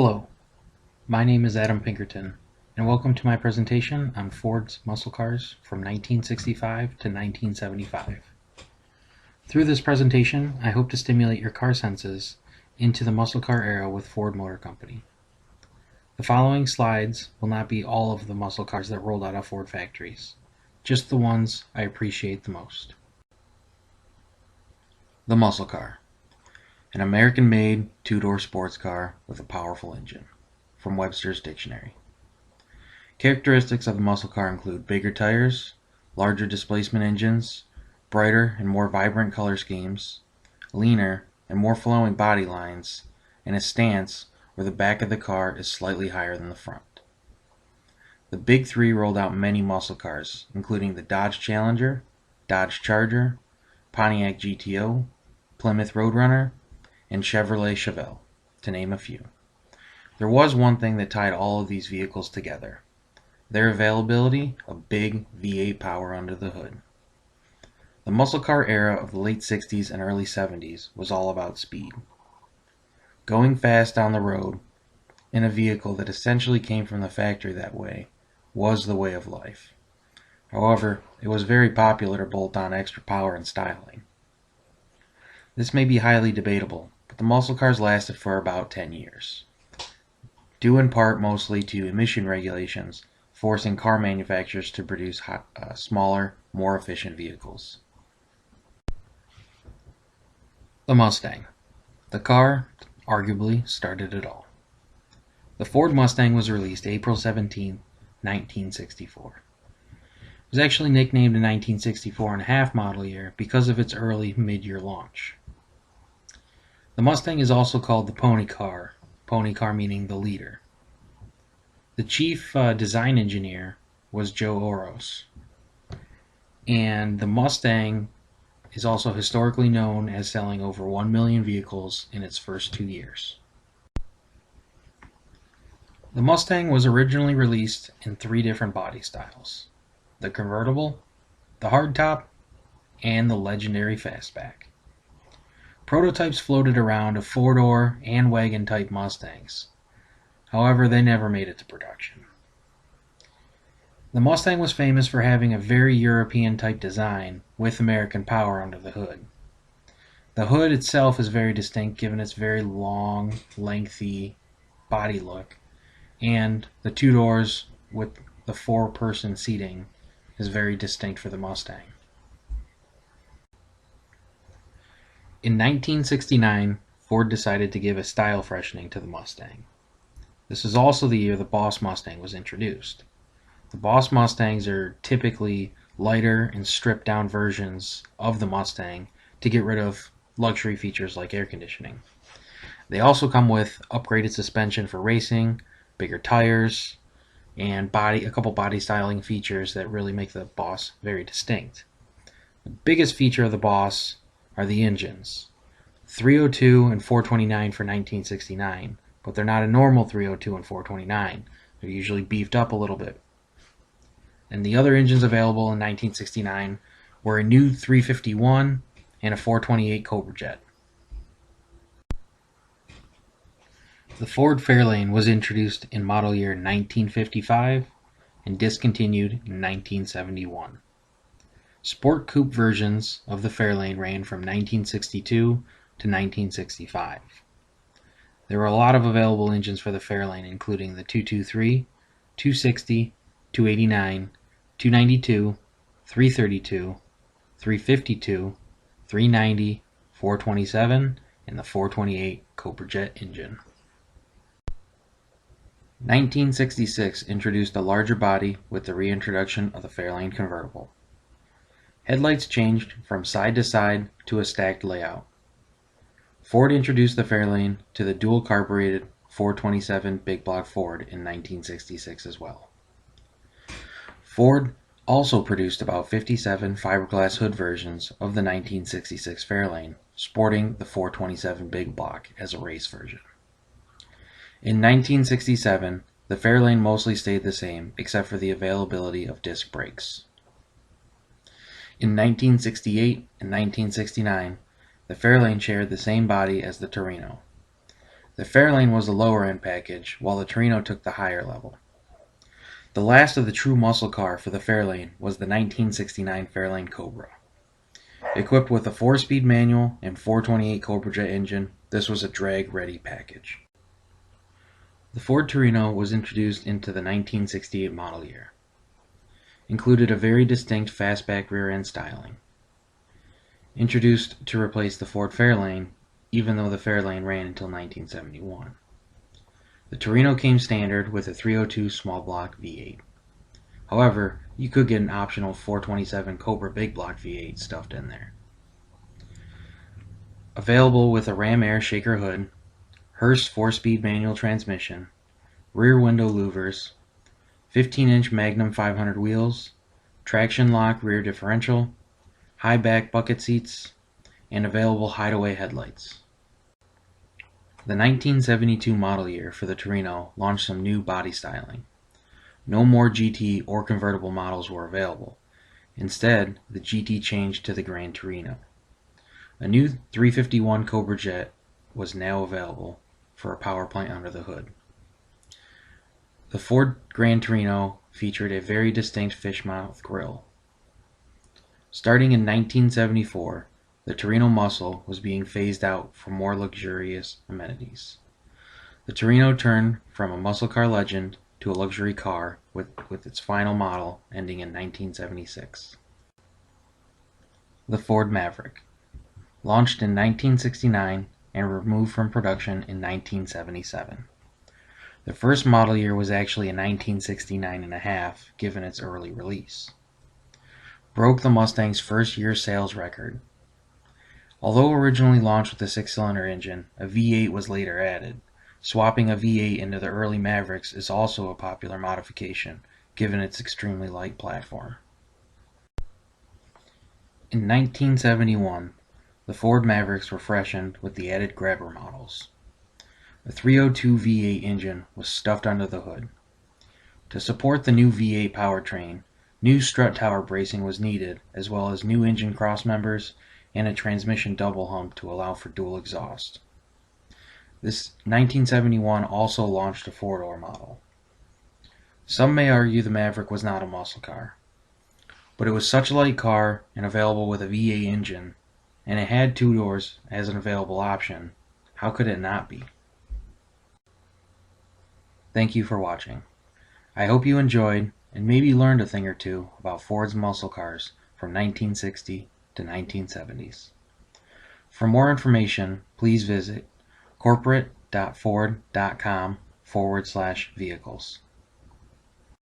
Hello, my name is Adam Pinkerton, and welcome to my presentation on Ford's muscle cars from 1965 to 1975. Through this presentation, I hope to stimulate your car senses into the muscle car era with Ford Motor Company. The following slides will not be all of the muscle cars that rolled out of Ford factories, just the ones I appreciate the most. The muscle car, an American-made two-door sports car with a powerful engine. From Webster's Dictionary. Characteristics of the muscle car include bigger tires, larger displacement engines, brighter and more vibrant color schemes, leaner and more flowing body lines, and a stance where the back of the car is slightly higher than the front. The Big Three rolled out many muscle cars, including the Dodge Challenger, Dodge Charger, Pontiac GTO, Plymouth Roadrunner, and Chevrolet Chevelle, to name a few. There was one thing that tied all of these vehicles together: their availability of big V8 power under the hood. The muscle car era of the late 60s and early 70s was all about speed. Going fast down the road in a vehicle that essentially came from the factory that way was the way of life. However, it was very popular to bolt on extra power and styling. This may be highly debatable, but the muscle cars lasted for about 10 years. Due in part mostly to emission regulations forcing car manufacturers to produce smaller, more efficient vehicles. The Mustang. The car arguably started it all. The Ford Mustang was released April 17, 1964. It was actually nicknamed a 1964 and a half model year because of its early mid-year launch. The Mustang is also called the pony car meaning the leader. The chief design engineer was Joe Oros, and the Mustang is also historically known as selling over 1 million vehicles in its first 2 years. The Mustang was originally released in 3 different body styles: the convertible, the hardtop, and the legendary fastback. Prototypes floated around of 4-door and wagon-type Mustangs. However, they never made it to production. The Mustang was famous for having a very European-type design with American power under the hood. The hood itself is very distinct given its very long, lengthy body look, and the 2 doors with the 4-person seating is very distinct for the Mustang. In 1969, Ford decided to give a style freshening to the Mustang. This is also the year the Boss Mustang was introduced. The Boss Mustangs are typically lighter and stripped down versions of the Mustang to get rid of luxury features like air conditioning. They also come with upgraded suspension for racing, bigger tires, and a couple body styling features that really make the Boss very distinct. The biggest feature of the Boss are the engines. 302 and 429 for 1969, but they're not a normal 302 and 429. They're usually beefed up a little bit. And the other engines available in 1969 were a new 351 and a 428 Cobra Jet. The Ford Fairlane was introduced in model year 1955 and discontinued in 1971. Sport coupe versions of the Fairlane ran from 1962 to 1965. There were a lot of available engines for the Fairlane, including the 223, 260, 289, 292, 332, 352, 390, 427, and the 428 Cobra Jet engine. 1966 introduced a larger body with the reintroduction of the Fairlane convertible. Headlights changed from side to side to a stacked layout. Ford introduced the Fairlane to the dual carbureted 427 big block Ford in 1966 as well. Ford also produced about 57 fiberglass hood versions of the 1966 Fairlane, sporting the 427 big block as a race version. In 1967, the Fairlane mostly stayed the same except for the availability of disc brakes. In 1968 and 1969, the Fairlane shared the same body as the Torino. The Fairlane was the lower end package, while the Torino took the higher level. The last of the true muscle car for the Fairlane was the 1969 Fairlane Cobra. Equipped with a 4-speed manual and 428 Cobra Jet engine, this was a drag-ready package. The Ford Torino was introduced into the 1968 model year. Included a very distinct fastback rear-end styling. Introduced to replace the Ford Fairlane, even though the Fairlane ran until 1971. The Torino came standard with a 302 small block V8. However, you could get an optional 427 Cobra big block V8 stuffed in there. Available with a Ram air shaker hood, Hurst 4-speed manual transmission, rear window louvers, 15-inch Magnum 500 wheels, traction lock rear differential, high back bucket seats, and available hideaway headlights. The 1972 model year for the Torino launched some new body styling. No more GT or convertible models were available. Instead, the GT changed to the Grand Torino. A new 351 Cobra Jet was now available for a power plant under the hood. The Ford Grand Torino featured a very distinct fishmouth grille. Starting in 1974, the Torino Muscle was being phased out for more luxurious amenities. The Torino turned from a muscle car legend to a luxury car with its final model ending in 1976. The Ford Maverick. Launched in 1969 and removed from production in 1977. The first model year was actually a 1969 and a half, given its early release. Broke the Mustang's first year sales record. Although originally launched with a 6-cylinder engine, a V8 was later added. Swapping a V8 into the early Mavericks is also a popular modification, given its extremely light platform. In 1971, the Ford Mavericks were freshened with the added grabber models. A 302 V8 engine was stuffed under the hood. To support the new V8 powertrain, new strut tower bracing was needed, as well as new engine crossmembers and a transmission double hump to allow for dual exhaust. This 1971 also launched a 4-door model. Some may argue the Maverick was not a muscle car, but it was such a light car and available with a V8 engine, and it had 2 doors as an available option. How could it not be? Thank you for watching. I hope you enjoyed and maybe learned a thing or two about Ford's muscle cars from 1960 to 1970s. For more information, please visit corporate.ford.com/vehicles.